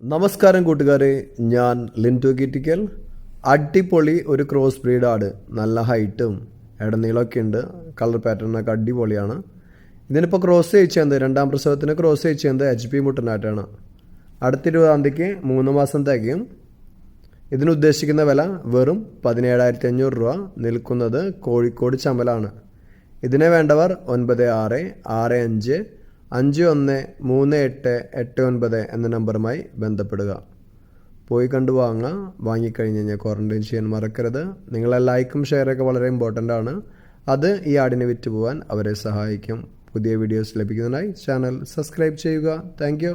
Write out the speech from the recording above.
നമസ്കാരം കൂട്ടുകാരെ, ഞാൻ ലിൻറ്റു കീറ്റിക്കൽ. അടിപൊളി ഒരു ക്രോസ് ബ്രീഡ് ആട്. നല്ല ഹൈറ്റും ഇടനീളമൊക്കെ ഉണ്ട്. കളർ പാറ്റേണൊക്കെ അടിപൊളിയാണ്. ഇതിനിപ്പോൾ ക്രോസ് ചെയ്യിച്ചത് രണ്ടാം പ്രസവത്തിന് ക്രോസ് ചെയ്യിച്ചത് HP മുട്ടനാട്ടാണ്. അടുത്ത 20-ാം തീയതിക്ക് 3 മാസം തികയും. ഇതിന് ഉദ്ദേശിക്കുന്ന വില വെറും 17,500 രൂപ. നിൽക്കുന്നത് കോഴിക്കോട് ചമലാണ്. ഇതിനെ വേണ്ടവർ 9665513889 എന്ന നമ്പറുമായി ബന്ധപ്പെടുക. പോയി കണ്ടു വാങ്ങിക്കഴിഞ്ഞ് കഴിഞ്ഞാൽ ക്വാറൻറ്റൈൻ ചെയ്യാൻ മറക്കരുത്. നിങ്ങളെ ലൈക്കും ഷെയറൊക്കെ വളരെ ഇമ്പോർട്ടൻ്റ് ആണ്. അത് ഈ ആടിനെ വിറ്റ് പോകാൻ അവരെ സഹായിക്കും. പുതിയ വീഡിയോസ് ലഭിക്കുന്നതിനായി ചാനൽ സബ്സ്ക്രൈബ് ചെയ്യുക. താങ്ക്